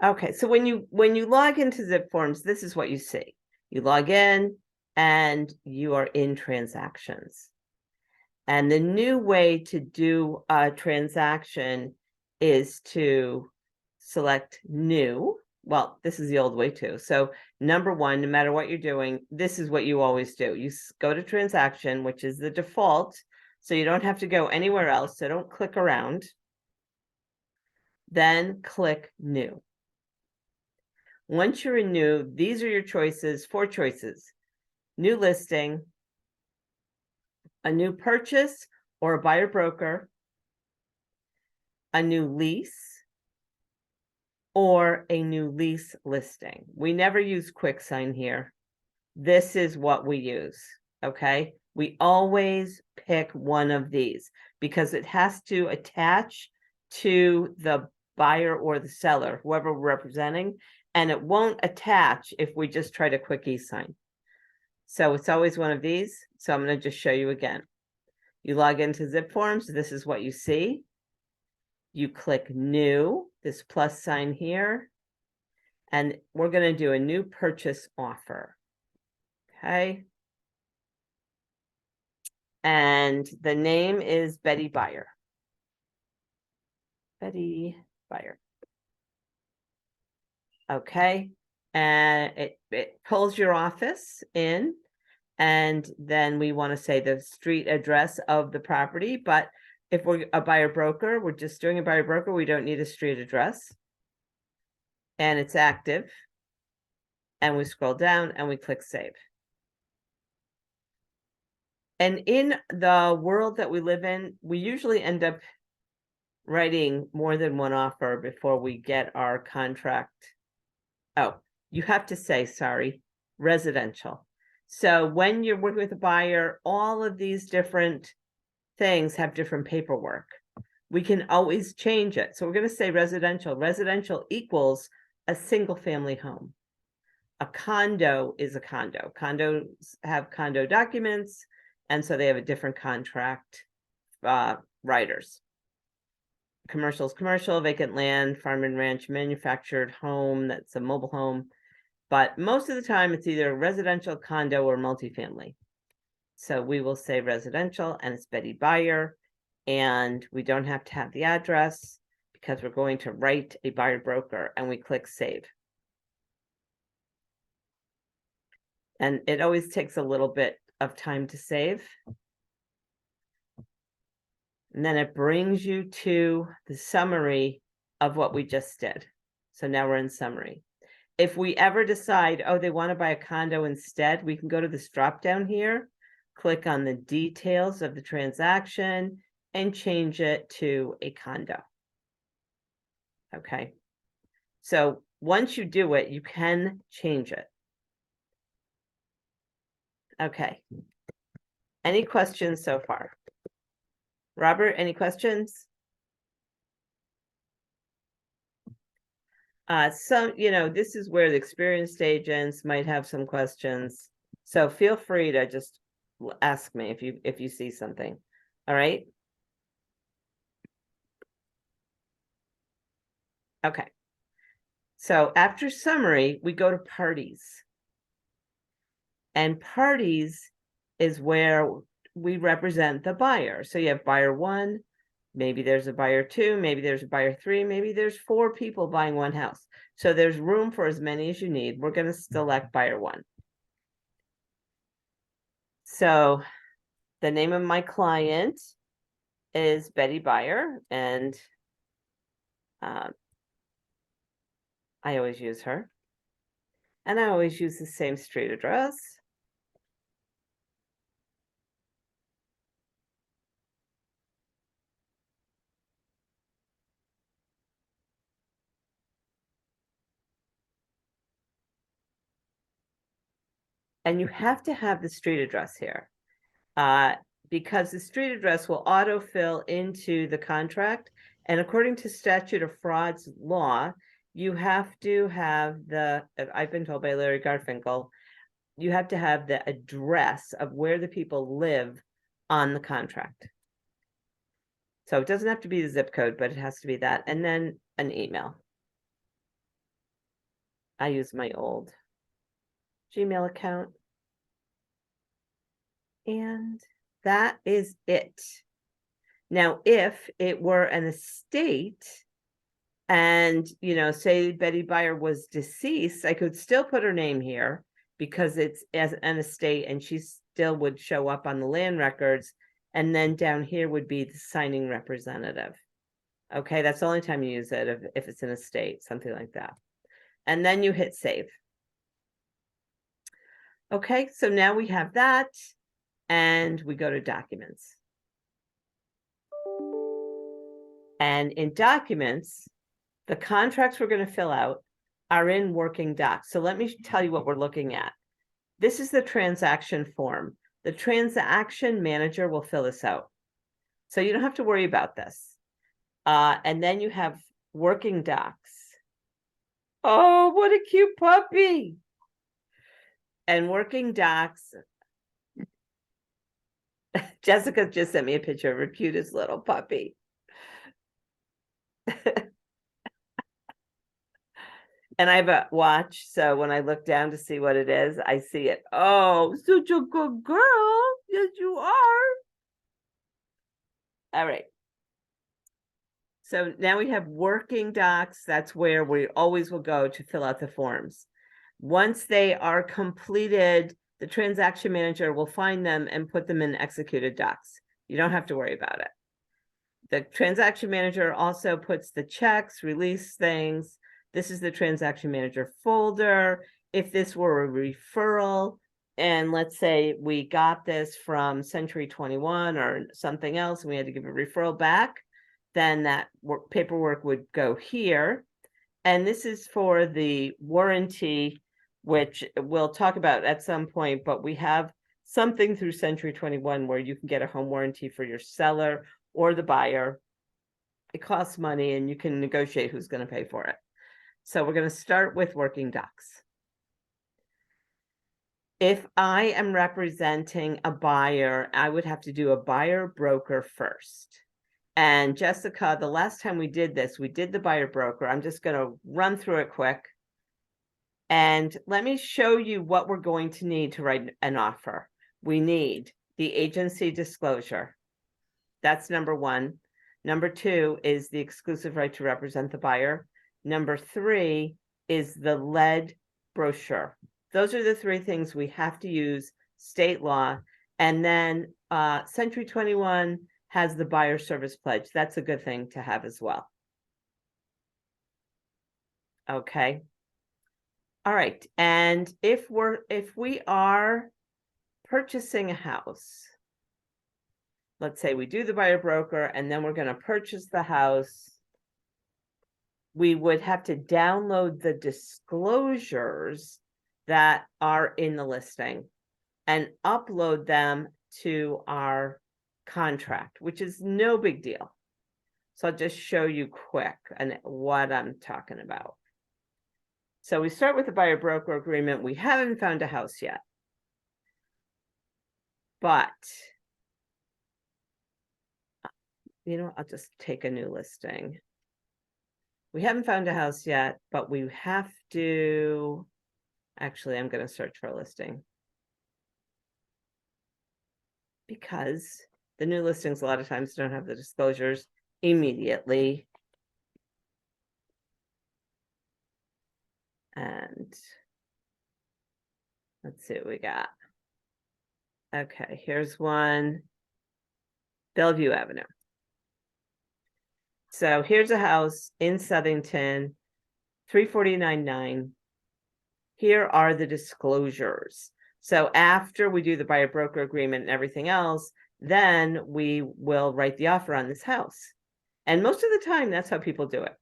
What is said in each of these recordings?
Okay, so when you log into Zipforms, this is what you see. You log in and you are in transactions. And the new way to do a transaction is to select new. Well, this is the old way too. So number one, no matter what you're doing, this is what you always do. You go to transaction, which is the default. So you don't have to go anywhere else. So don't click around. Then click new. Once you're in new, these are your choices, 4 choices. New listing, a new purchase or a buyer broker, a new lease, or a new lease listing. We never use QuickSign here. This is what we use, okay? We always pick one of these because it has to attach to the buyer or the seller, whoever we're representing, and it won't attach if we just try to quick e-sign. So it's always one of these. So I'm going to just show you again. You log into Zipforms. This is what you see. You click new, this plus sign here, and we're going to do a new purchase offer. Okay. And the name is Betty Buyer. Betty Buyer. Okay. And it pulls your office in. And then we want to say the street address of the property. But if we're a buyer broker, we're just doing a buyer broker, we don't need a street address. And it's active. And we scroll down and we click save. And in the world that we live in, we usually end up writing more than one offer before we get our contract. Oh, you have to say, sorry, residential. So when you're working with a buyer, all of these different things have different paperwork. We can always change it. So we're going to say residential. Residential equals a single family home. A condo is a condo. Condos have condo documents, and so they have a different contract writers. Commercial is commercial, vacant land, farm and ranch, manufactured home, that's a mobile home. But most of the time it's either residential, condo, or multifamily. So we will say residential, and it's Betty Buyer, and we don't have to have the address because we're going to write a buyer broker, and we click save. And it always takes a little bit of time to save. And then it brings you to the summary of what we just did. So now we're in summary. If we ever decide, oh, they want to buy a condo instead, we can go to this drop down here, click on the details of the transaction, and change it to a condo. Okay. So once you do it, you can change it. Okay. Any questions so far? Robert, any questions? This is where the experienced agents might have some questions. So feel free to just ask me if you see something. All right. Okay. So after summary, we go to parties. And parties is where we represent the buyer. So you have buyer 1, maybe there's a buyer 2, maybe there's a buyer 3, maybe there's 4 people buying one house. So there's room for as many as you need. We're going to select buyer 1. So the name of my client is Betty Buyer, and I always use her. And I always use the same street address. And you have to have the street address here because the street address will autofill into the contract. And according to statute of frauds law, you have to have I've been told by Larry Garfinkel, you have to have the address of where the people live on the contract. So it doesn't have to be the zip code, but it has to be that. And then an email. I use my old Gmail account. And that is it. Now, if it were an estate and, say Betty Buyer was deceased, I could still put her name here because it's as an estate and she still would show up on the land records. And then down here would be the signing representative. Okay, that's the only time you use it if it's an estate, something like that. And then you hit save. Okay, so now we have that and we go to documents. And in documents, the contracts we're going to fill out are in working docs. So let me tell you what we're looking at. This is the transaction form. The transaction manager will fill this out. So you don't have to worry about this. And then you have working docs. Oh, what a cute puppy. And working docs. Jessica just sent me a picture of her cutest little puppy. And I have a watch, so when I look down to see what it is, I see it. Oh, such a good girl. Yes, you are. All right. So now we have working docs. That's where we always will go to fill out the forms. Once they are completed, the transaction manager will find them and put them in executed docs. You don't have to worry about it. The transaction manager also puts the checks, release things. This is the transaction manager folder. If this were a referral, and let's say we got this from Century 21 or something else, and we had to give a referral back, then that paperwork would go here. And this is for the warranty, which we'll talk about at some point, but we have something through Century 21 where you can get a home warranty for your seller or the buyer. It costs money and you can negotiate who's going to pay for it. So we're going to start with working docs. If I am representing a buyer, I would have to do a buyer broker first. And Jessica, the last time we did this, we did the buyer broker. I'm just going to run through it quick. And let me show you what we're going to need to write an offer. We need the agency disclosure. That's number one. Number two is the exclusive right to represent the buyer. Number three is the lead brochure. Those are the three things we have to use, state law. And then Century 21 has the buyer service pledge. That's a good thing to have as well. Okay. All right. And if we are purchasing a house, let's say we do the buyer broker and then we're going to purchase the house, we would have to download the disclosures that are in the listing and upload them to our contract, which is no big deal. So I'll just show you quick and what I'm talking about. So we start with the buyer broker agreement. We haven't found a house yet, but I'll just take a new listing. We haven't found a house yet, but we have to, actually, I'm going to search for a listing because the new listings a lot of times don't have the disclosures immediately. And let's see what we got. Okay, here's one, Bellevue Avenue. So here's a house in Southington, 349.9. Here are the disclosures. So after we do the buyer broker agreement and everything else, then we will write the offer on this house. And most of the time, that's how people do it.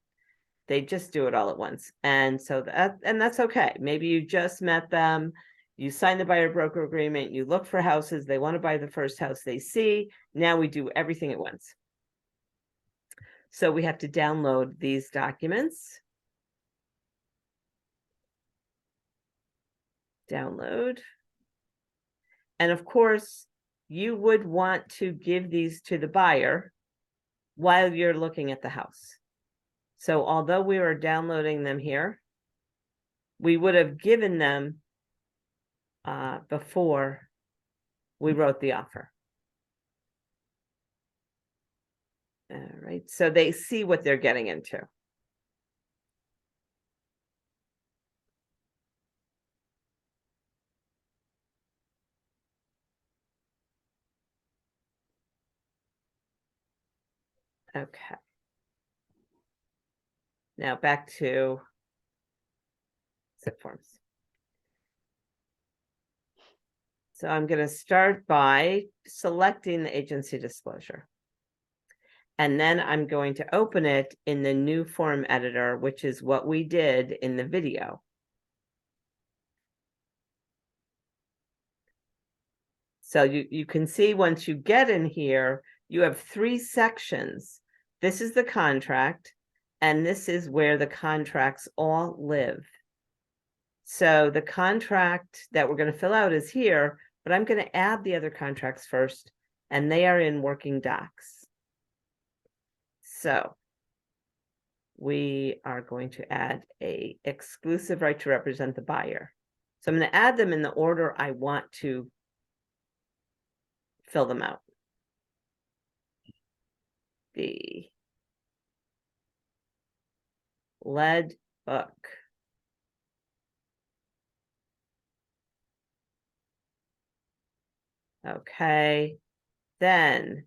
They just do it all at once. And so that's okay. Maybe you just met them, you sign the buyer broker agreement, you look for houses, they want to buy the first house they see. Now we do everything at once. So we have to download these documents. Download. And of course, you would want to give these to the buyer while you're looking at the house. So although we are downloading them here, we would have given them before we wrote the offer. All right, so they see what they're getting into. Okay. Now back to Zipforms. So I'm going to start by selecting the agency disclosure. And then I'm going to open it in the new form editor, which is what we did in the video. So you can see once you get in here, you have 3 sections. This is the contract, and this is where the contracts all live. So the contract that we're going to fill out is here, but I'm going to add the other contracts first, and they are in working docs. So we are going to add a exclusive right to represent the buyer. So I'm going to add them in the order I want to fill them out. The lead book. Okay, then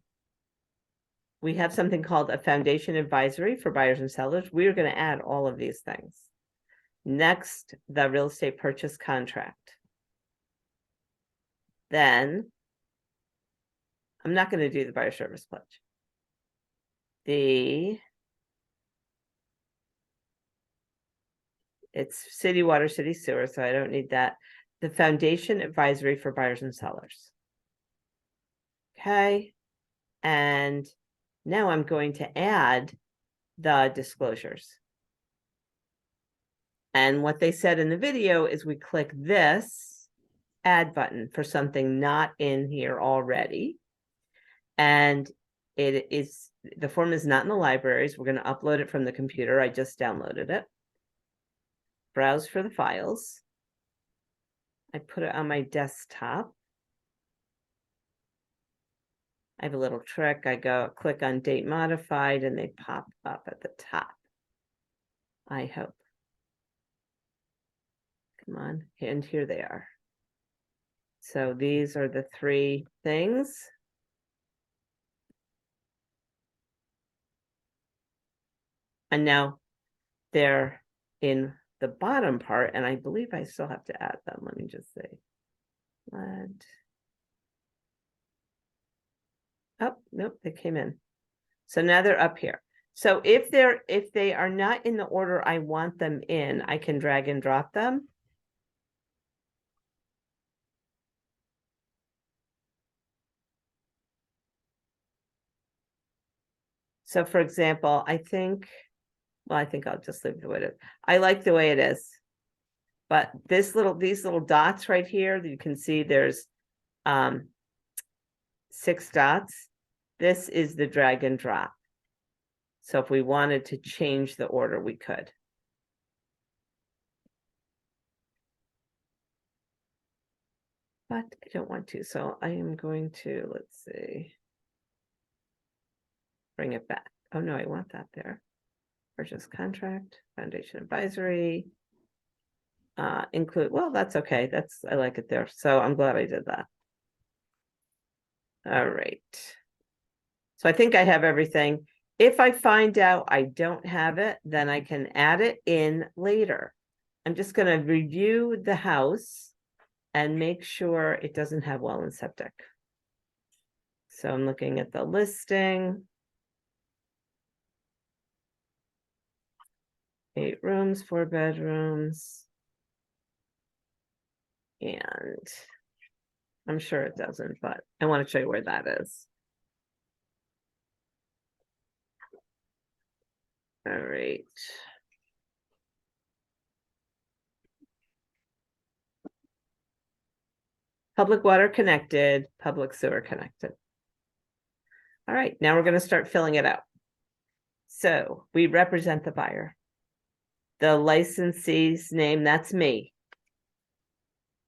we have something called a foundation advisory for buyers and sellers. We are going to add all of these things. Next, the real estate purchase contract. Then I'm not going to do the buyer service pledge. It's city water, city sewer, so I don't need that. The foundation advisory for buyers and sellers. Okay, and now I'm going to add the disclosures. And what they said in the video is we click this add button for something not in here already. And it is, the form is not in the libraries. We're going to upload it from the computer. I just downloaded it. Browse for the files. I put it on my desktop. I have a little trick. I go click on date modified and they pop up at the top. I hope. Come on, and here they are. So these are the 3 things. And now they're in the bottom part, and I believe I still have to add them. Let me just say. Oh, nope, they came in. So now they're up here. So if they are not in the order I want them in, I can drag and drop them. So for example, I think I'll just leave it the way it is. I like the way it is. But these little dots right here, you can see there's 6 dots. This is the drag and drop. So if we wanted to change the order, we could. But I don't want to, so I am going to, let's see, bring it back. Oh no, I want that there. Purchase contract, foundation advisory, include, well, that's okay. I like it there. So I'm glad I did that. All right. So I think I have everything. If I find out I don't have it, then I can add it in later. I'm just going to review the house and make sure it doesn't have well and septic. So I'm looking at the listing. 8 rooms, 4 bedrooms. And I'm sure it doesn't, but I want to show you where that is. All right. Public water connected, public sewer connected. All right, now we're going to start filling it out. So we represent the buyer. The licensee's name, that's me.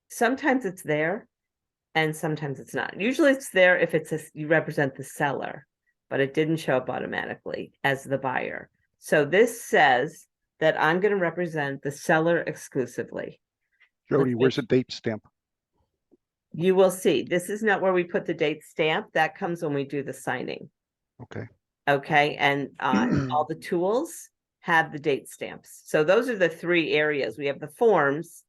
Sometimes it's there and sometimes it's not. Usually it's there if you represent the seller, but it didn't show up automatically as the buyer. So this says that I'm going to represent the seller exclusively. Jody, where's the date stamp? You will see. This is not where we put the date stamp. That comes when we do the signing. Okay. Okay, and all the tools have the date stamps. So those are the three areas. We have the forms,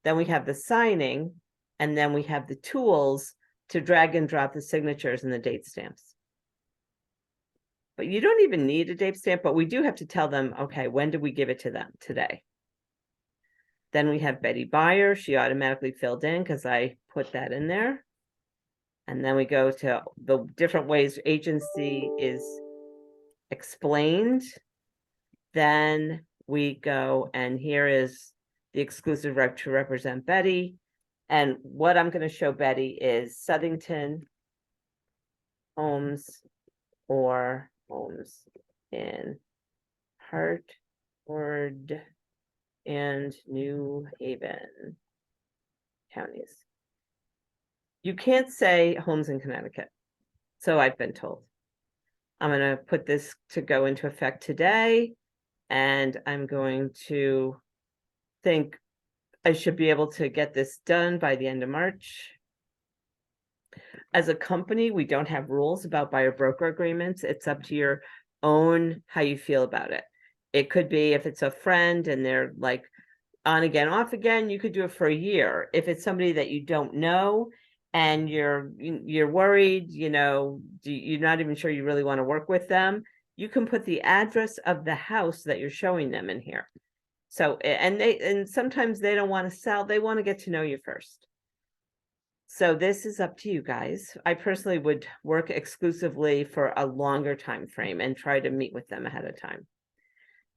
then we have the signing, and then we have the tools to drag and drop the signatures and the date stamps. But you don't even need a date stamp, but we do have to tell them, okay, when did we give it to them today? Then we have Betty Buyer. She automatically filled in because I put that in there. And then we go to the different ways agency is explained. Then we go, and here is the exclusive right to represent Betty. And what I'm going to show Betty is Southington homes or homes in Hartford and New Haven counties. You can't say homes in Connecticut. So I've been told. I'm going to put this to go into effect today, and I'm going to think I should be able to get this done by the end of March. As a company, we don't have rules about buyer broker agreements. It's up to your own how you feel about it. It could be if it's a friend and they're like on again, off again, you could do it for a year. If it's somebody that you don't know and you're worried, you're not even sure you really want to work with them, you can put the address of the house that you're showing them in here. So, and sometimes they don't want to sell, they want to get to know you first. So this is up to you guys. I personally would work exclusively for a longer time frame and try to meet with them ahead of time.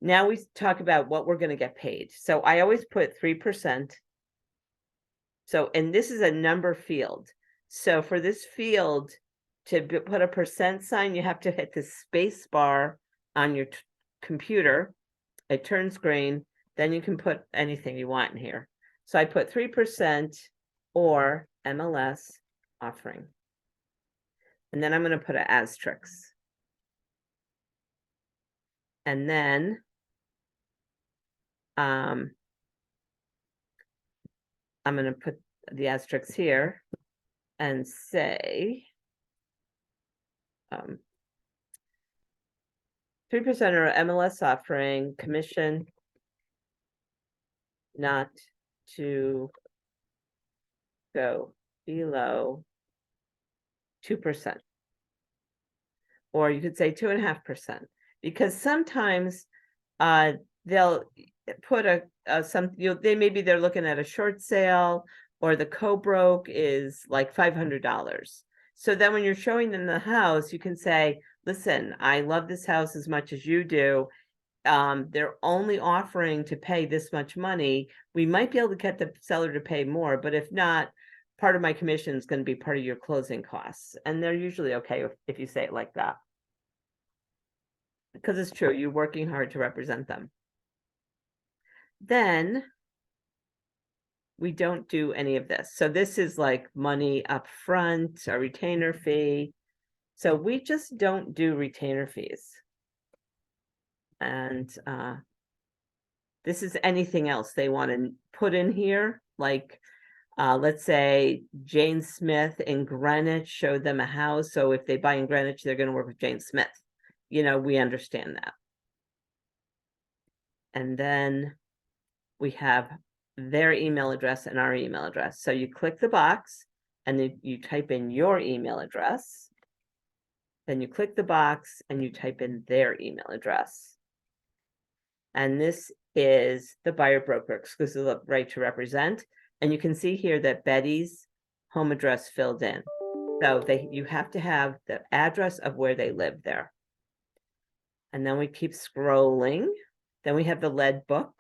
Now we talk about what we're going to get paid. So I always put 3%. So, and this is a number field. So for this field to put a percent sign, you have to hit the space bar on your computer. It turns green. Then you can put anything you want in here. So I put 3% or MLS offering. And then I'm going to put an asterisk. And then I'm going to put the asterisk here and say 3% or MLS offering, commission not to go below 2%. Or you could say 2.5%, because sometimes they'll put maybe they're looking at a short sale, or the co-broke is like $500. So then when you're showing them the house, you can say, listen, I love this house as much as you do. They're only offering to pay this much money. We might be able to get the seller to pay more, but if not, part of my commission is going to be part of your closing costs. And they're usually okay if you say it like that. Because it's true, you're working hard to represent them. Then we don't do any of this. So this is like money up front, a retainer fee. So we just don't do retainer fees. And this is anything else they want to put in here. Like, let's say Jane Smith in Greenwich showed them a house. So if they buy in Greenwich, they're going to work with Jane Smith. We understand that. And then we have their email address and our email address. So you click the box and then you type in your email address. Then you click the box and you type in their email address. And this is the buyer broker exclusive right to represent. And you can see here that Betty's home address filled in. So you have to have the address of where they live there. And then we keep scrolling. Then we have the lead book.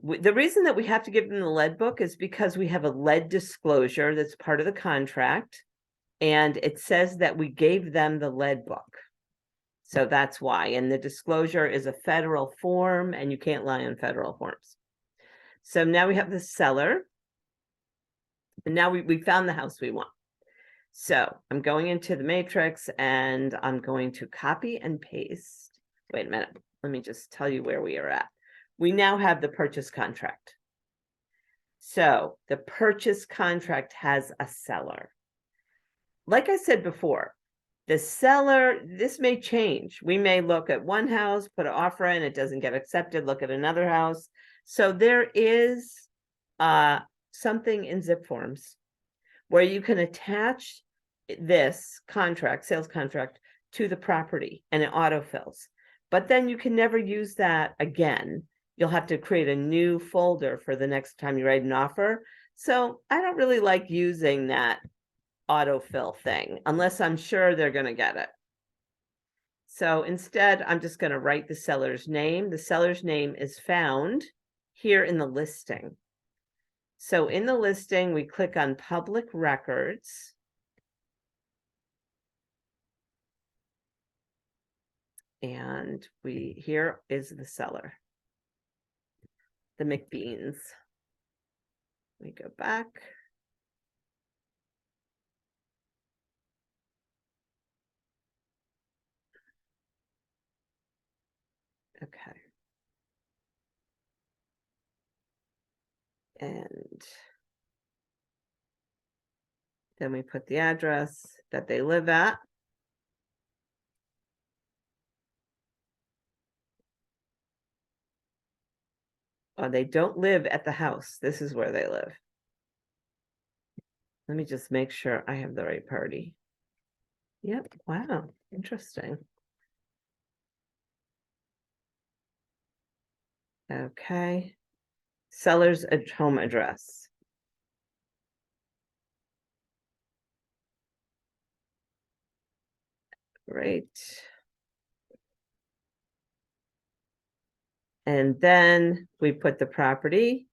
The reason that we have to give them the lead book is because we have a lead disclosure that's part of the contract. And it says that we gave them the lead book. So that's why, and the disclosure is a federal form and you can't lie on federal forms. So now we have the seller. And now we found the house we want. So I'm going into the matrix and I'm going to copy and paste. Wait a minute. Let me just tell you where we are at. We now have the purchase contract. So the purchase contract has a seller. Like I said before, the seller, this may change. We may look at one house, put an offer in, it doesn't get accepted, look at another house. So there is something in Zipforms where you can attach this contract, sales contract, to the property and it autofills. But then you can never use that again. You'll have to create a new folder for the next time you write an offer. So I don't really like using that autofill thing unless I'm sure they're going to get it. So instead, I'm just going to write the seller's name. The seller's name is found here in the listing. So in the listing, we click on public records. And here is the seller, the McBeans. We go back. Okay. And then we put the address that they live at. Oh, they don't live at the house. This is where they live. Let me just make sure I have the right party. Yep. Wow. Interesting. Okay. Seller's home address. Great. And then we put the property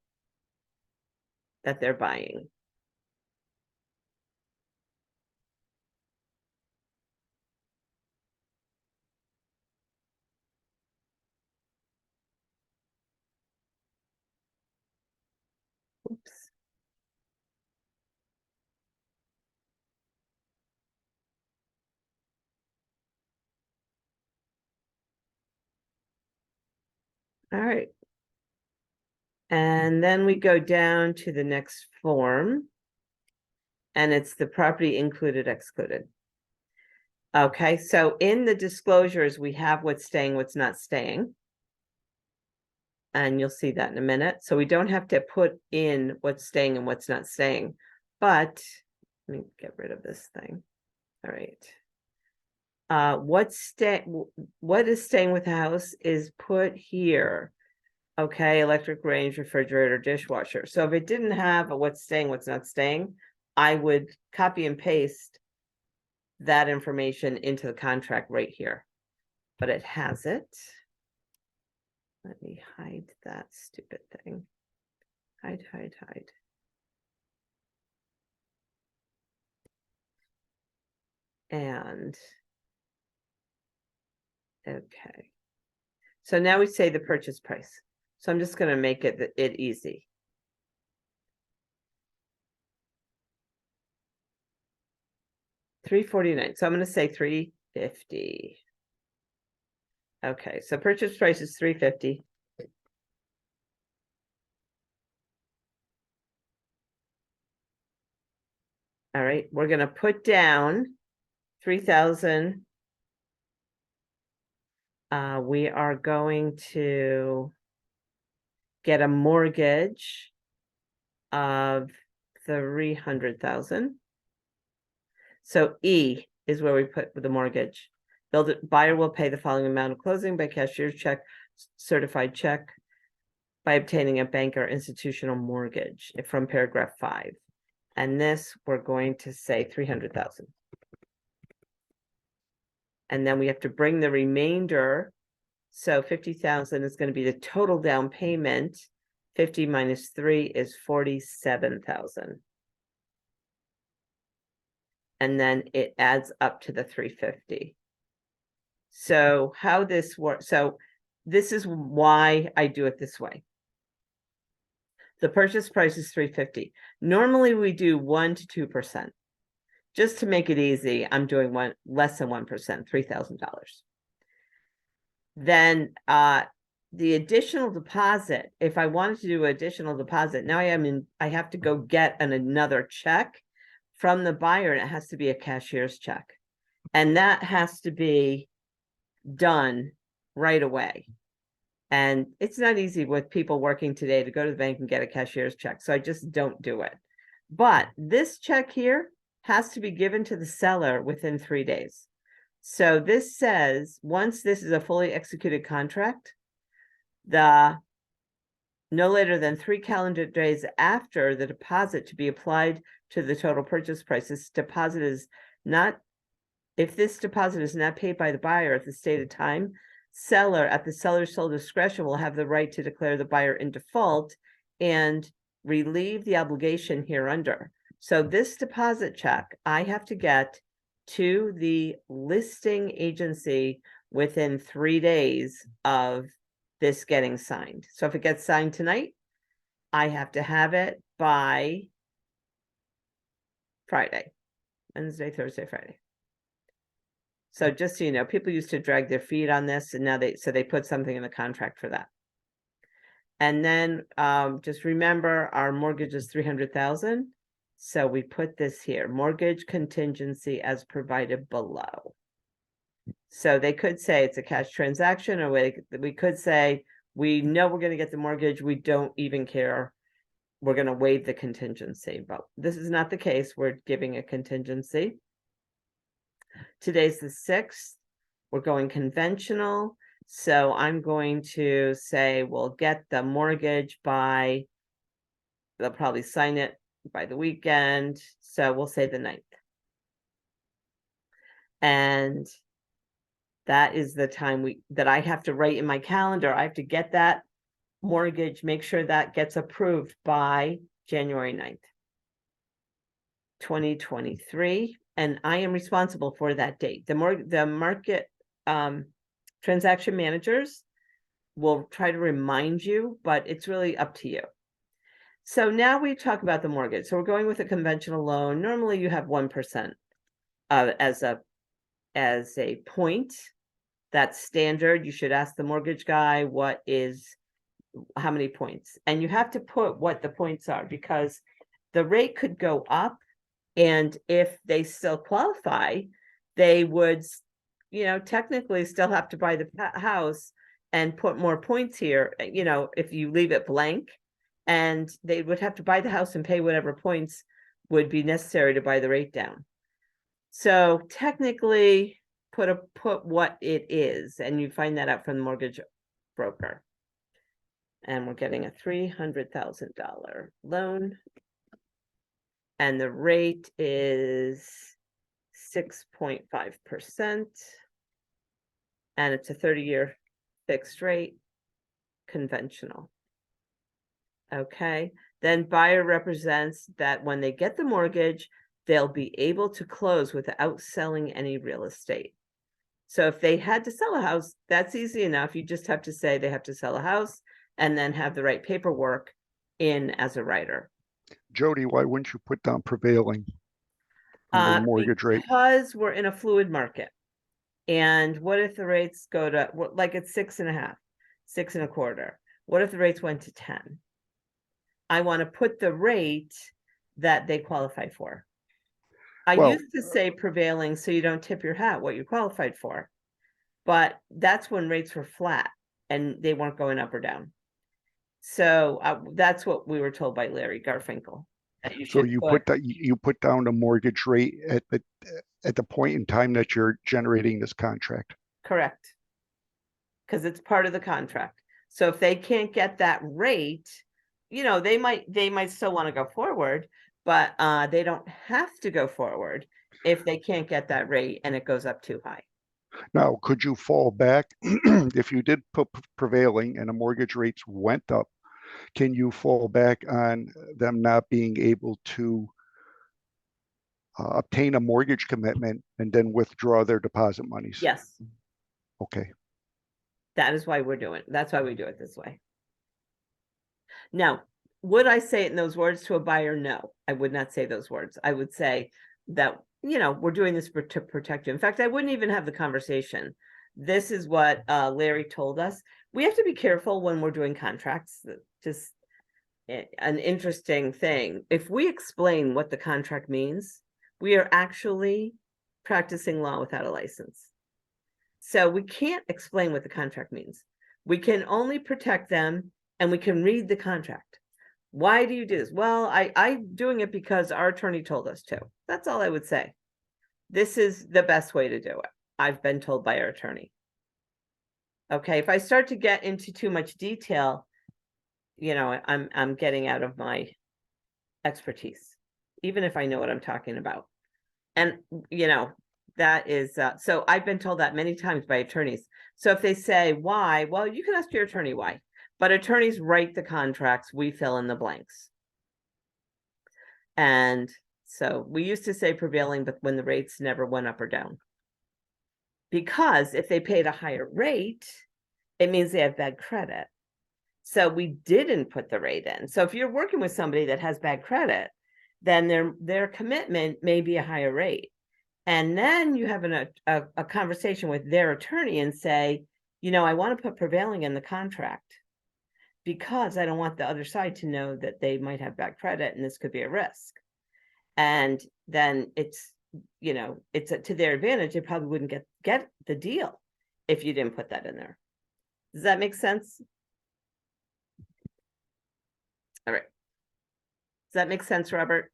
that they're buying. Oops. All right. And then we go down to the next form. And it's the property included, excluded. Okay, so in the disclosures, we have what's staying, what's not staying. And you'll see that in a minute. So we don't have to put in what's staying and what's not staying. But let me get rid of this thing. All right. What is staying with the house is put here. Okay, electric range, refrigerator, dishwasher. So if it didn't have a what's staying, what's not staying, I would copy and paste that information into the contract right here. But it has it. Let me hide that stupid thing. Hide, hide, hide. And okay. So now we say the purchase price. So I'm just going to make it easy. $349. So I'm going to say $350. Okay, so purchase price is $350. All right, we're going to put down 3,000. We are going to get a mortgage of 300,000. So E is where we put the mortgage. Buyer will pay the following amount of closing by cashier's check, certified check, by obtaining a bank or institutional mortgage from paragraph 5. And this, we're going to say 300,000. And then we have to bring the remainder. So 50,000 is going to be the total down payment. 50 minus 3 is 47,000. And then it adds up to the 350. So how this works, so this is why I do it this way. The purchase price is $350. Normally we do 1 to 2%. Just to make it easy, I'm doing less than 1%, $3,000. Then the additional deposit, if I wanted to do additional deposit, now I have to go get another check from the buyer, and it has to be a cashier's check. And that has to be done right away. And it's not easy with people working today to go to the bank and get a cashier's check. So I just don't do it. But this check here has to be given to the seller within 3 days. So this says, once this is a fully executed contract, no later than 3 calendar days after the deposit to be applied to the total purchase price, if this deposit is not paid by the buyer at the stated time, seller at the seller's sole discretion will have the right to declare the buyer in default and relieve the obligation hereunder. So this deposit check, I have to get to the listing agency within 3 days of this getting signed. So if it gets signed tonight, I have to have it by Friday, Wednesday, Thursday, Friday. So just so you know, people used to drag their feet on this, and now they put something in the contract for that. And then just remember our mortgage is 300,000. So we put this here, mortgage contingency as provided below. So they could say it's a cash transaction, or we could say, we know we're going to get the mortgage. We don't even care. We're going to waive the contingency, but this is not the case. We're giving a contingency. Today's the 6th. We're going conventional. So I'm going to say we'll get the mortgage by, they'll probably sign it by the weekend. So we'll say the 9th. And that is the time that I have to write in my calendar. I have to get that mortgage, make sure that gets approved by January 9th, 2023. And I am responsible for that date. The market transaction managers will try to remind you, but it's really up to you. So now we talk about the mortgage. So we're going with a conventional loan. Normally you have 1% as a point. That's standard. You should ask the mortgage guy how many points, and you have to put what the points are, because the rate could go up, and if they still qualify, they would, technically still have to buy the house and put more points here, if you leave it blank, and they would have to buy the house and pay whatever points would be necessary to buy the rate down. So technically put what it is, and you find that out from the mortgage broker. And we're getting a $300,000 loan. And the rate is 6.5%. And it's a 30-year fixed rate, conventional. Okay. Then buyer represents that when they get the mortgage, they'll be able to close without selling any real estate. So if they had to sell a house, that's easy enough. You just have to say they have to sell a house and then have the right paperwork in as a writer. Jody, why wouldn't you put down prevailing on the mortgage rate? Because we're in a fluid market. And what if the rates go to, like it's 6.5, 6.25? What if the rates went to 10? I want to put the rate that they qualify for. I used to say prevailing so you don't tip your hat what you qualified for, but that's when rates were flat and they weren't going up or down. So that's what we were told by Larry Garfinkel. So you put down the mortgage rate at the point in time that you're generating this contract. Correct. Because it's part of the contract. So if they can't get that rate, they might still want to go forward, but they don't have to go forward if they can't get that rate and it goes up too high. Now, could you fall back if you did put prevailing and the mortgage rates went up? Can you fall back on them not being able to obtain a mortgage commitment and then withdraw their deposit monies? Yes. Okay. That is why that's why we do it this way. Now, would I say it in those words to a buyer? No, I would not say those words. I would say that, we're doing this to protect you. In fact, I wouldn't even have the conversation. This is what Larry told us. We have to be careful when we're doing contracts. Just an interesting thing. If we explain what the contract means, we are actually practicing law without a license. So we can't explain what the contract means. We can only protect them, and we can read the contract. Why do you do this? Well, I'm doing it because our attorney told us to. That's all I would say. This is the best way to do it. I've been told by our attorney. Okay, if I start to get into too much detail, I'm getting out of my expertise, even if I know what I'm talking about. And that is so I've been told that many times by attorneys. So if they say why, well, you can ask your attorney why, but attorneys write the contracts, we fill in the blanks. And so we used to say prevailing, but when the rates never went up or down, because if they paid a higher rate, it means they have bad credit. So we didn't put the rate in. So if you're working with somebody that has bad credit, then their commitment may be a higher rate. And then you have a conversation with their attorney and say, I want to put prevailing in the contract because I don't want the other side to know that they might have bad credit and this could be a risk. And then it's to their advantage. They probably wouldn't get the deal if you didn't put that in there. Does that make sense? All right. Does that make sense, Robert?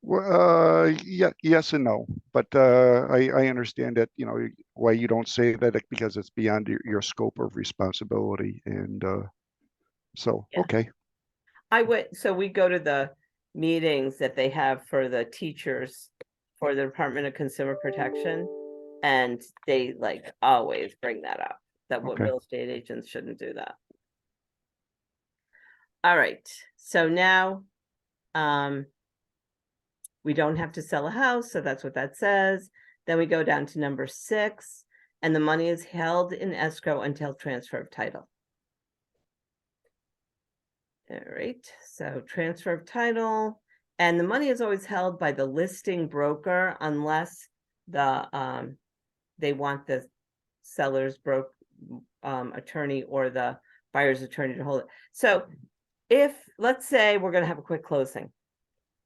Well, yeah, yes and no, but I understand that, why you don't say that, because it's beyond your scope of responsibility. And so, Yeah. okay. So we go to the meetings that they have for the teachers for the Department of Consumer Protection, and they always bring that up, that what Okay. real estate agents shouldn't do that. All right, so now we don't have to sell a house, so that's what that says. Then we go down to number 6, and the money is held in escrow until transfer of title. All right, so transfer of title, and the money is always held by the listing broker unless they want the seller's attorney or the buyer's attorney to hold it. So if, let's say we're going to have a quick closing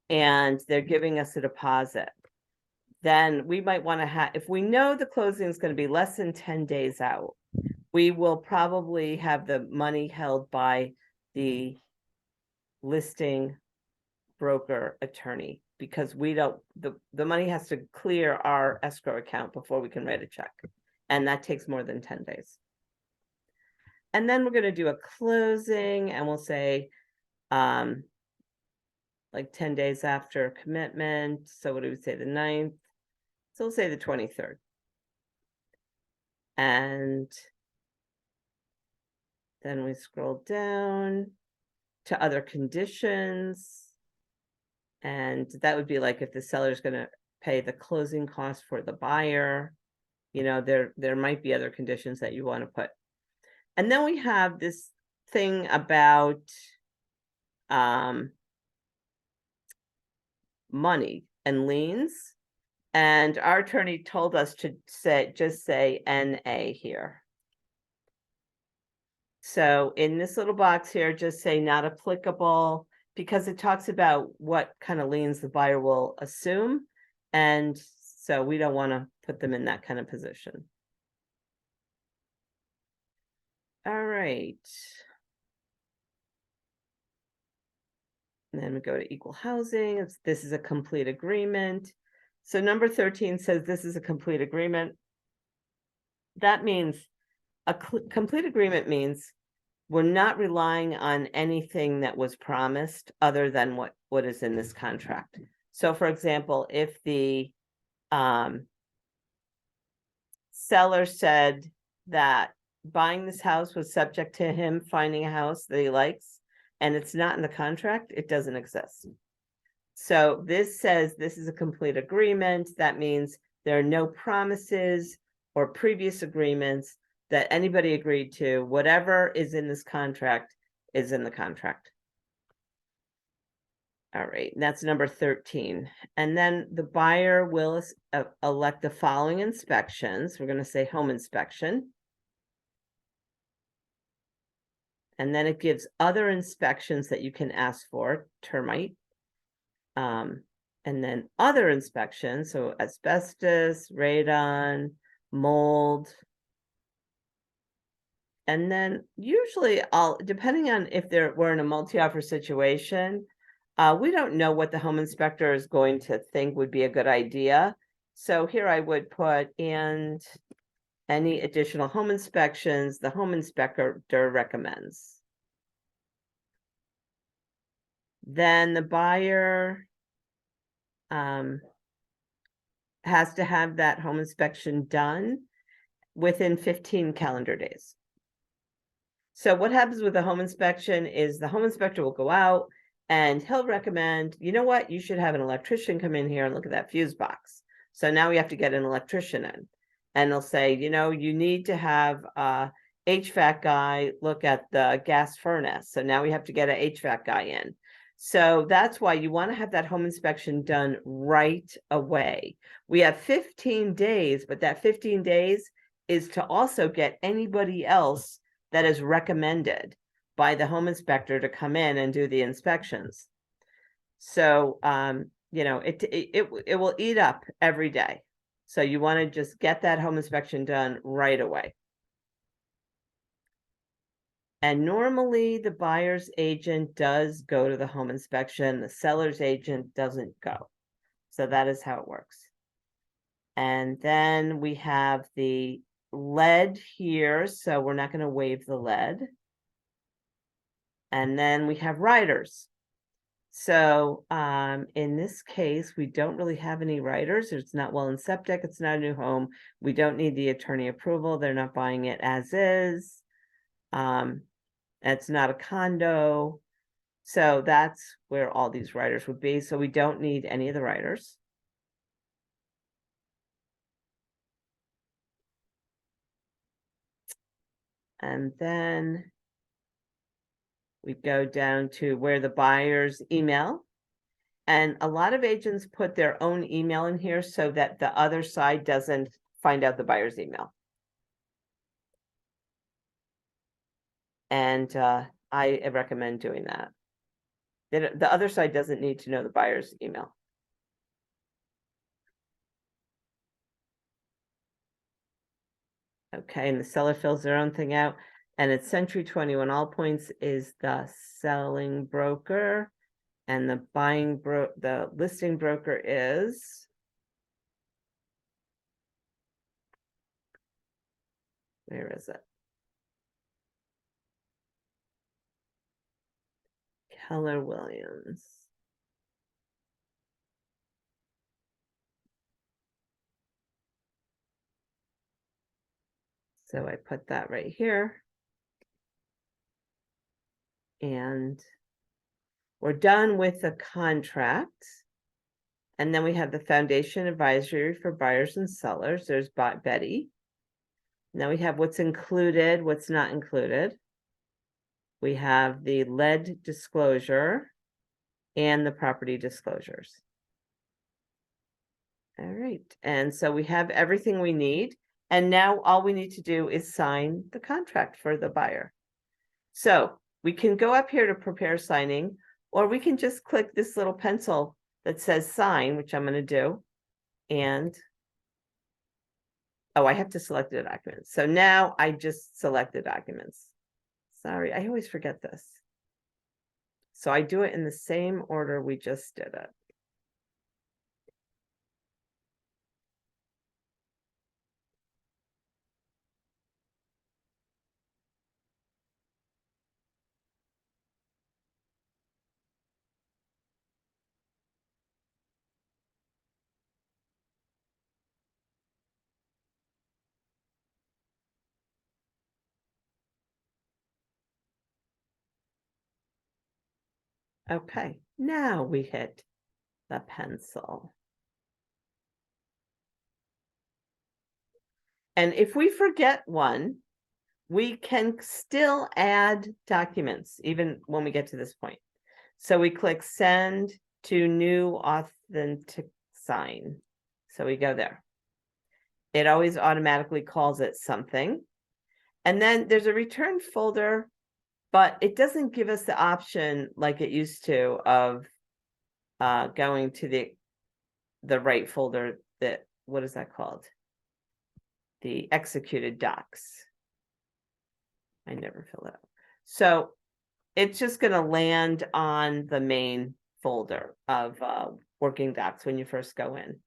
and they're giving us a deposit, then we might want to have, if we know the closing is going to be less than 10 days out, we will probably have the money held by the listing broker attorney, because we don't, the money has to clear our escrow account before we can write a check, and that takes more than 10 days. And then we're going to do a closing, and we'll say 10 days after commitment. So what do we say, the 9th? So we'll say the 23rd. And then we scroll down to other conditions. And that would be like if the seller is going to pay the closing cost for the buyer, there might be other conditions that you want to put. And then we have this thing about money and liens. And our attorney told us to just say NA here. So in this little box here, just say not applicable, because it talks about what kind of liens the buyer will assume. And so we don't want to put them in that kind of position. All right. And then we go to equal housing. This is a complete agreement. So number 13 says this is a complete agreement. That means a complete agreement means we're not relying on anything that was promised other than what is in this contract. So for example, if the seller said that buying this house was subject to him finding a house that he likes, and it's not in the contract, it doesn't exist. So this says this is a complete agreement. That means there are no promises or previous agreements that anybody agreed to. Whatever is in this contract is in the contract. All right, that's number 13. And then the buyer will elect the following inspections. We're going to say home inspection. And then it gives other inspections that you can ask for, termite. And then other inspections, so asbestos, radon, mold. And then usually depending on if we're in a multi-offer situation, we don't know what the home inspector is going to think would be a good idea. So here I would put in any additional home inspections the home inspector recommends. Then the buyer has to have that home inspection done within 15 calendar days. So what happens with the home inspection is the home inspector will go out and he'll recommend, you know what, you should have an electrician come in here and look at that fuse box. So now we have to get an electrician in. And they'll say, you know, you need to have a HVAC guy look at the gas furnace. So now we have to get an HVAC guy in. So that's why you want to have that home inspection done right away. We have 15 days, but that 15 days is to also get anybody else that is recommended by the home inspector to come in and do the inspections. So, you know, it will eat up every day. So you want to just get that home inspection done right away. And normally the buyer's agent does go to the home inspection, the seller's agent doesn't go. So that is how it works. And then we have the lead here, so we're not going to waive the lead. And then we have riders. So in this case, we don't really have any riders. It's not well in septic. It's not a new home. We don't need the attorney approval. They're not buying it as is. It's not a condo. So that's where all these riders would be. So we don't need any of the riders. And then we go down to where the buyer's email. And a lot of agents put their own email in here so that the other side doesn't find out the buyer's email. And I recommend doing that. The other side doesn't need to know the buyer's email. Okay, and the seller fills their own thing out. And it's Century 21 All Points is the selling broker. And the listing broker is, where is it? Keller Williams. So I put that right here. And we're done with the contract. And then we have the foundation advisory for buyers and sellers. There's Betty. Now we have what's included, what's not included. We have the lead disclosure and the property disclosures. All right, and so we have everything we need. And now all we need to do is sign the contract for the buyer. So we can go up here to prepare signing, or we can just click this little pencil that says sign, which I'm going to do. And oh, I have to select the document. So now I just select the documents. Sorry, I always forget this. So I do it in the same order we just did it. Okay, now we hit the pencil. And if we forget one, we can still add documents even when we get to this point. So we click send to new authentic sign. So we go there. It always automatically calls it something. And then there's a return folder, but it doesn't give us the option like it used to of going to the right folder that, what is that called? The executed docs. I never fill it out. So it's just going to land on the main folder of working docs when you first go in.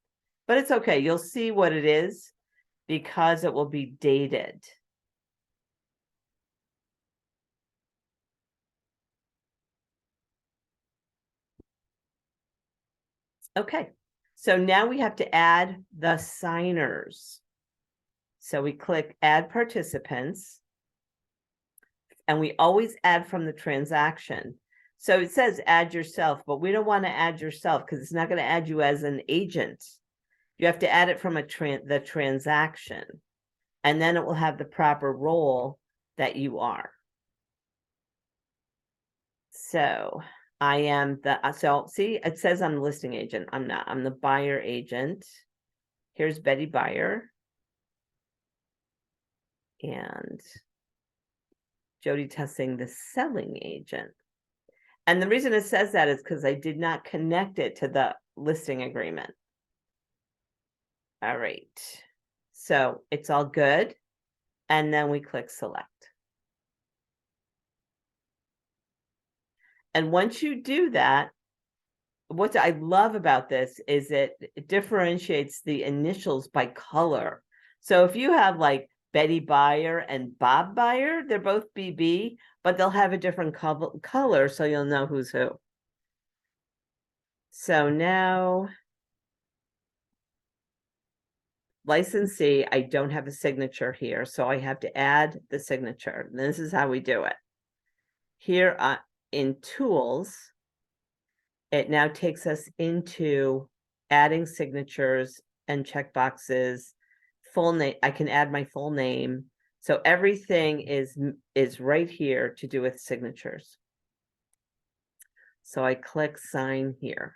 But it's okay. You'll see what it is because it will be dated. Okay, so now we have to add the signers. So we click add participants, and we always add from the transaction. So it says add yourself, but we don't want to add yourself because it's not going to add you as an agent. You have to add it from the transaction, and then it will have the proper role that you are. So I am so see, it says I'm the listing agent. I'm not, I'm the buyer agent. Here's Betty Buyer. And Jody Tussing, the selling agent. And the reason it says that is because I did not connect it to the listing agreement. All right. So it's all good. And then we click select. And once you do that, what I love about this is it differentiates the initials by color. So if you have like Betty Buyer and Bob Buyer, they're both BB, but they'll have a different color, so you'll know who's who. So now, licensee, I don't have a signature here, so I have to add the signature. And this is how we do it. Here in Tools, it now takes us into adding signatures and checkboxes, full name. I can add my full name. So everything is right here to do with signatures. So I click sign here.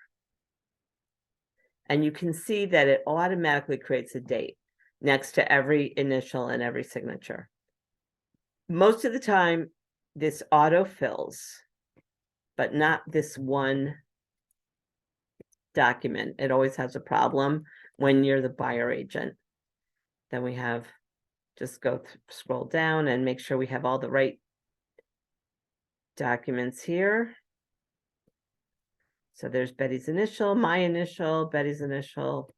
And you can see that it automatically creates a date next to every initial and every signature. Most of the time, this auto fills, but not this one document. It always has a problem when you're the buyer agent. Then we have, just scroll down and make sure we have all the right documents here. So there's Betty's initial, my initial, Betty's initial,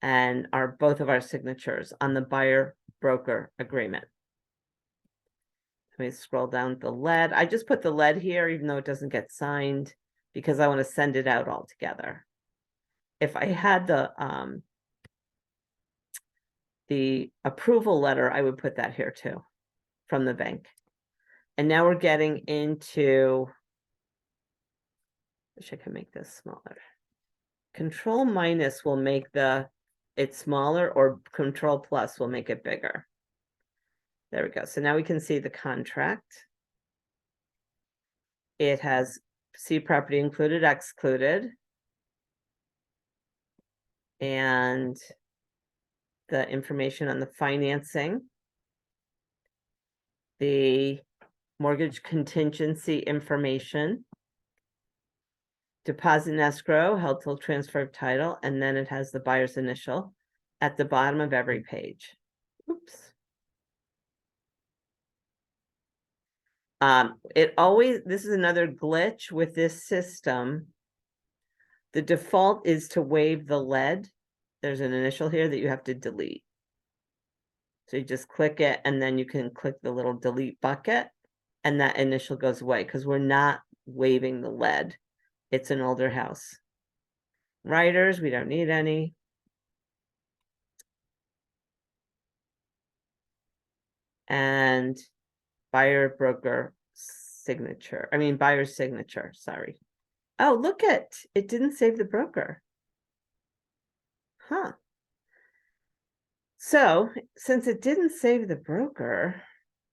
and both of our signatures on the buyer broker agreement. Let me scroll down the lead. I just put the lead here, even though it doesn't get signed, because I want to send it out all together. If I had the approval letter, I would put that here too, from the bank. And now we're getting into, wish I could make this smaller. Control minus will make it smaller, or control plus will make it bigger. There we go. So now we can see the contract. It has C property included, excluded, and the information on the financing, the mortgage contingency information, deposit and escrow, held till transfer of title, and then it has the buyer's initial at the bottom of every page. Oops. This is another glitch with this system. The default is to waive the lead. There's an initial here that you have to delete. So you just click it, and then you can click the little delete bucket, and that initial goes away because we're not waiving the lead. It's an older house. Writers, we don't need any. And buyer broker signature. I mean, buyer's signature, sorry. Oh, look it didn't save the broker. Huh. So since it didn't save the broker,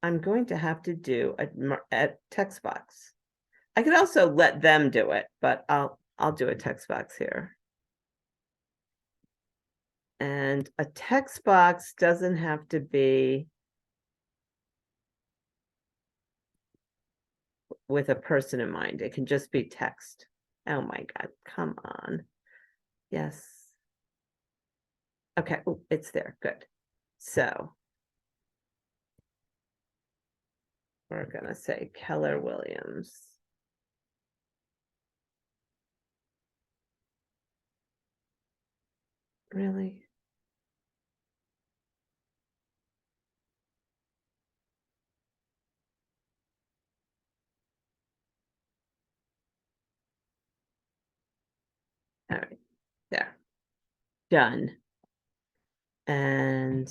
I'm going to have to do a text box. I could also let them do it, but I'll do a text box here. And a text box doesn't have to be with a person in mind. It can just be text. Oh my God, come on. Yes. Okay, oh, it's there, good. So we're gonna say Keller Williams. Really? All right, there, done. And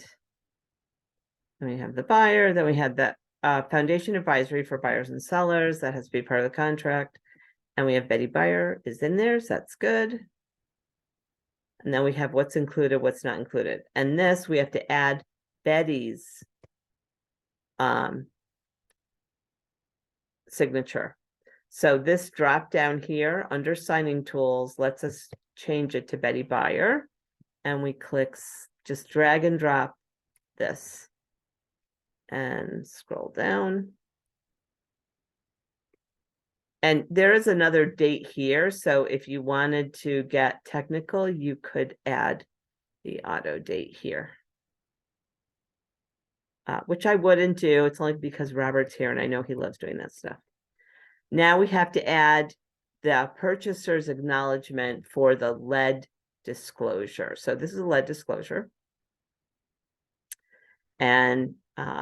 then we have the buyer, then we had the foundation advisory for buyers and sellers. That has to be part of the contract. And we have Betty Buyer is in there, so that's good. And then we have what's included, what's not included. And this, we have to add Betty's signature. So this drop down here under signing tools lets us change it to Betty Buyer. And we click, just drag and drop this and scroll down. And there is another date here. So if you wanted to get technical, you could add the auto date here. Which I wouldn't do. It's only because Robert's here and I know he loves doing that stuff. Now we have to add the purchaser's acknowledgement for the lead disclosure. So this is a lead disclosure. And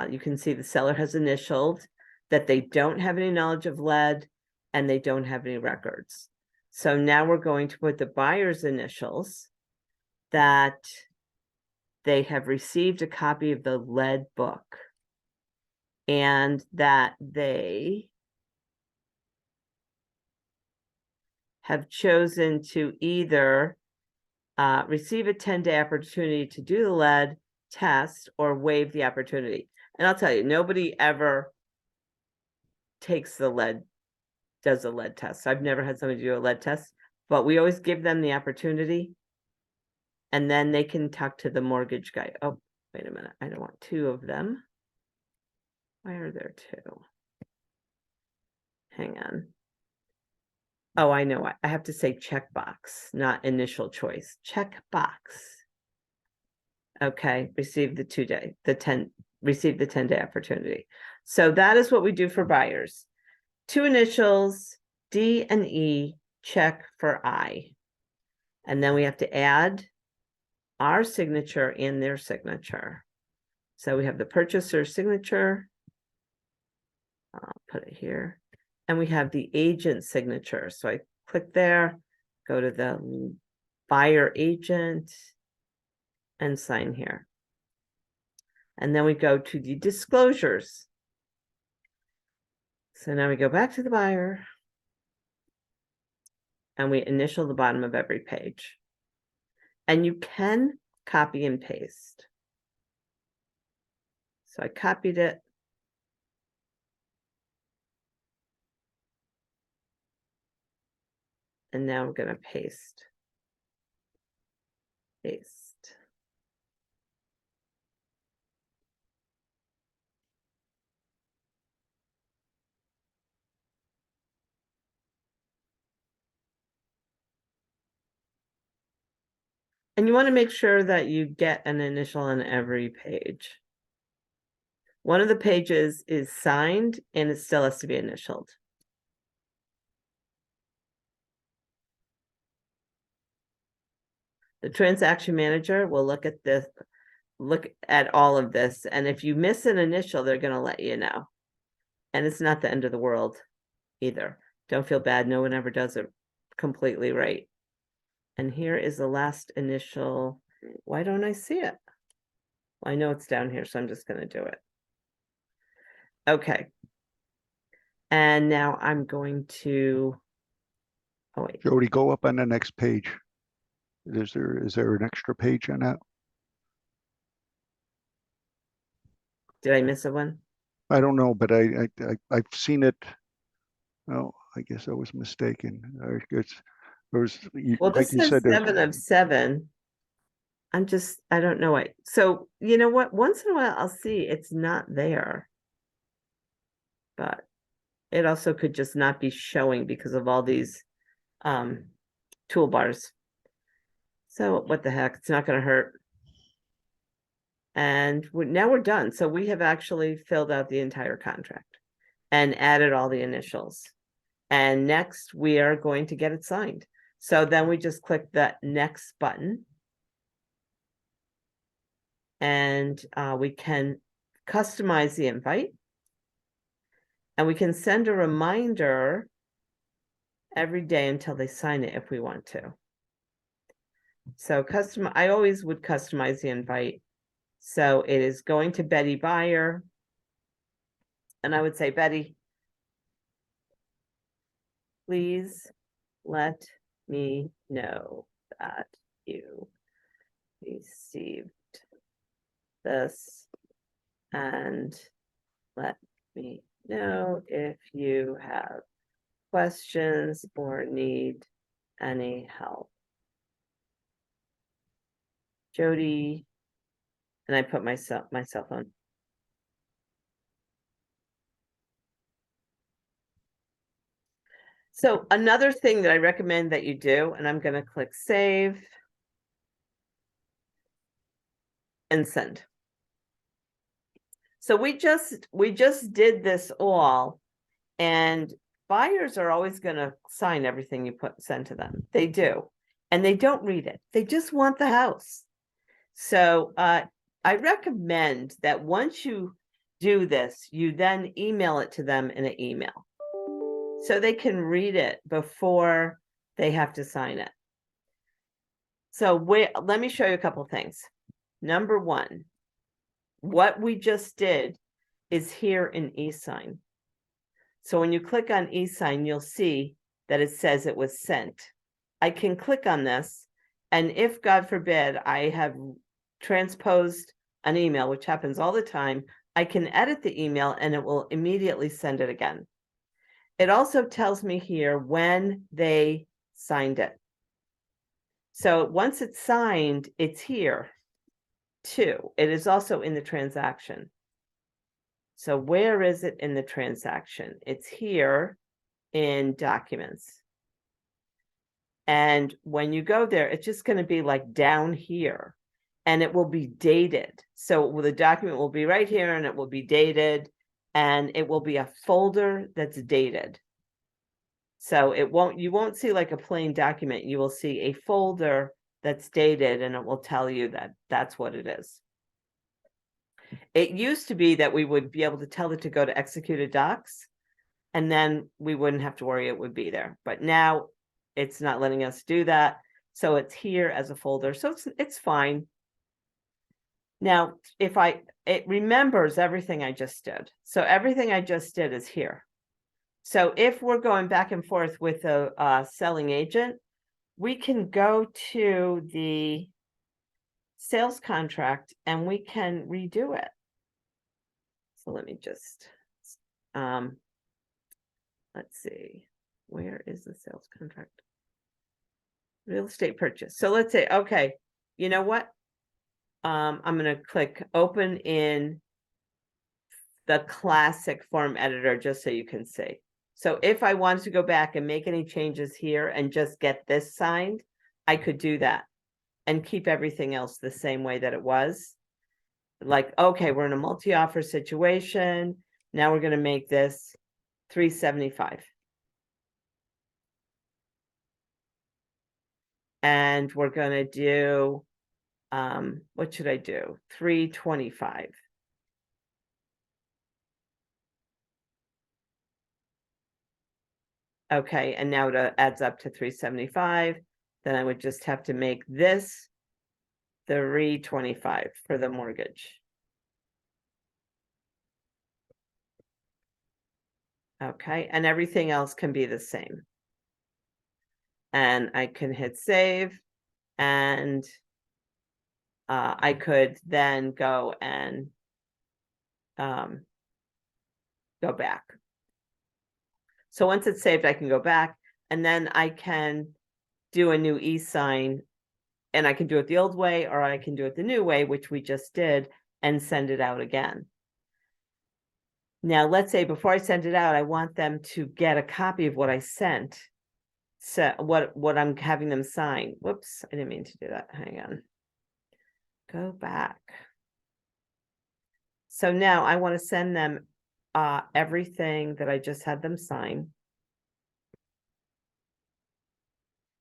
you can see the seller has initialed that they don't have any knowledge of lead and they don't have any records. So now we're going to put the buyer's initials that they have received a copy of the lead book and that they have chosen to either receive a 10-day opportunity to do the lead test or waive the opportunity. And I'll tell you, nobody ever takes the lead, does a lead test. I've never had somebody do a lead test, but we always give them the opportunity and then they can talk to the mortgage guy. Oh, wait a minute. I don't want two of them. Why are there two? Hang on. Oh, I know. I have to say checkbox, not initial choice. Checkbox. Okay, receive the 2-day, receive the 10-day opportunity. So that is what we do for buyers. Two initials, D and E, check for I. And then we have to add our signature and their signature. So we have the purchaser's signature. I'll put it here. And we have the agent signature. So I click there, go to the buyer agent and sign here. And then we go to the disclosures. So now we go back to the buyer and we initial the bottom of every page. And you can copy and paste. So I copied it. And now we're going to paste. Paste. And you want to make sure that you get an initial on every page. One of the pages is signed and it still has to be initialed. The transaction manager will look at this, look at all of this. And if you miss an initial, they're going to let you know. And it's not the end of the world either. Don't feel bad. No one ever does it completely right. And here is the last initial. Why don't I see it? Well, I know it's down here, so I'm just going to do it. Okay. And now I'm going to, oh wait. Jody, go up on the next page. Is there an extra page on that? Did I miss a one? I don't know, but I've seen it. Oh, I guess I was mistaken. I guess there was, Well, like this you says said, there's, 7 of 7. I don't know why. So you know what? Once in a while I'll see it's not there. But it also could just not be showing because of all these toolbars. So what the heck? It's not going to hurt. And now we're done. So we have actually filled out the entire contract and added all the initials. And next we are going to get it signed. So then we just click that next button. And we can customize the invite. And we can send a reminder every day until they sign it if we want to. So I always would customize the invite. So it is going to Betty Buyer. And I would say, Betty, please let me know that you received this and let me know if you have questions or need any help. Jody, and I put my cell phone. So another thing that I recommend that you do, and I'm going to click save and send. So we just did this all, and buyers are always going to sign everything you send to them. They do, and they don't read it. They just want the house. So I recommend that once you do this, you then email it to them in an email so they can read it before they have to sign it. So let me show you a couple things. Number one, what we just did is here in eSign. So when you click on eSign, you'll see that it says it was sent. I can click on this, and if, God forbid, I have transposed an email, which happens all the time, I can edit the email and it will immediately send it again. It also tells me here when they signed it. So once it's signed, it's here too. It is also in the transaction. So where is it in the transaction? It's here in documents. And when you go there, it's just going to be like down here, and it will be dated. So the document will be right here and it will be dated, and it will be a folder that's dated. So you won't see like a plain document. You will see a folder that's dated, and it will tell you that that's what it is. It used to be that we would be able to tell it to go to executed docs, and then we wouldn't have to worry it would be there. But now it's not letting us do that. So it's here as a folder. So it's fine. Now, it remembers everything I just did. So everything I just did is here. So if we're going back and forth with a selling agent, we can go to the sales contract and we can redo it. So let me just, let's see, where is the sales contract? Real estate purchase. So let's say, okay, you know what? I'm going to click open in the classic form editor just so you can see. So if I wanted to go back and make any changes here and just get this signed, I could do that and keep everything else the same way that it was. Like, okay, we're in a multi-offer situation. Now we're going to make this 375. And we're going to do, what should I do? 325. Okay, and now it adds up to 375. Then I would just have to make this 325 for the mortgage. Okay, and everything else can be the same. And I can hit save, and I could then go and go back. So once it's saved, I can go back and then I can do a new e-sign, and I can do it the old way, or I can do it the new way, which we just did, and send it out again. Now, let's say before I send it out, I want them to get a copy of what I sent. So what I'm having them sign. Whoops, I didn't mean to do that. Hang on. Go back. So now I want to send them everything that I just had them sign.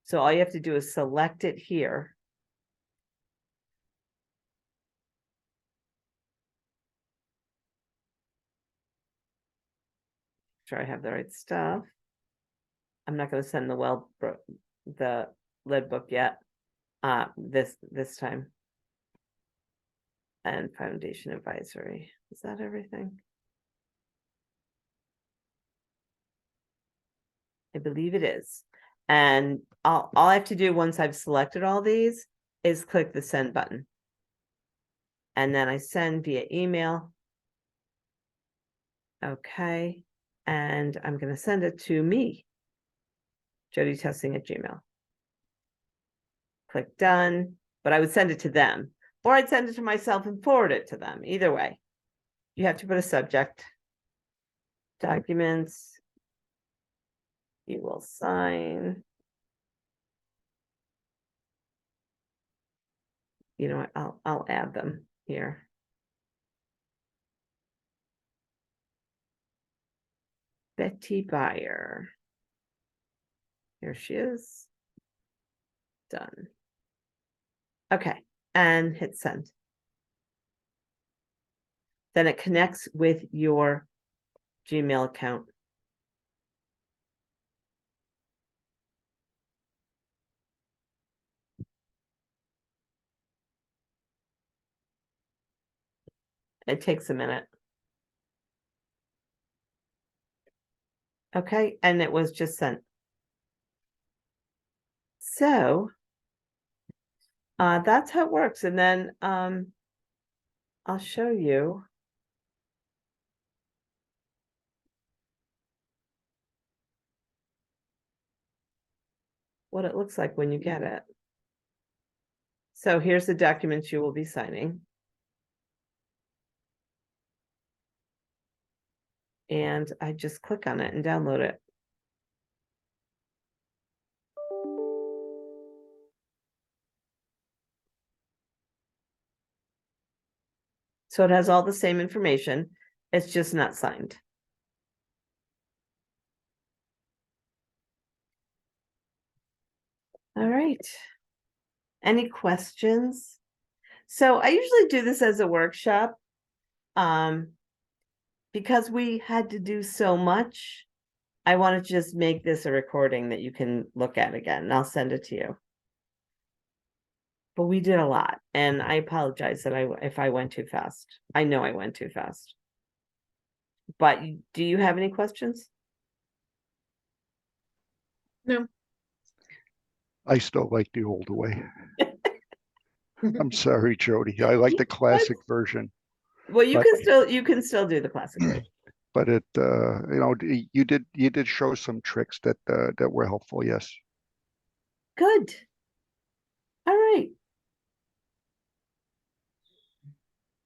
So all you have to do is select it here. Sure I have the right stuff. I'm not going to send the lead book yet. This time. And foundation advisory. Is that everything? I believe it is. And all I have to do once I've selected all these is click the send button. And then I send via email. Okay. And I'm going to send it to me, jodytesting@gmail. Click done, but I would send it to them, or I'd send it to myself and forward it to them. Either way, you have to put a subject. Documents. You will sign. You know what? I'll add them here. Betty Byer. Here she is. Done. Okay, and hit send. Then it connects with your Gmail account. It takes a minute. Okay, and it was just sent. So that's how it works. And then I'll show you. What it looks like when you get it. So here's the documents you will be signing. And I just click on it and download it. So it has all the same information. It's just not signed. All right. Any questions? So I usually do this as a workshop. Because we had to do so much, I want to just make this a recording that you can look at again, and I'll send it to you. But we did a lot, and I apologize that if I went too fast. I know I went too fast. But do you have any questions? No. I still like the old way. I'm sorry, Jody. I like the classic version. Well, you But- can still do the classic version. But it, you did show some tricks that were helpful. Yes. Good. All right.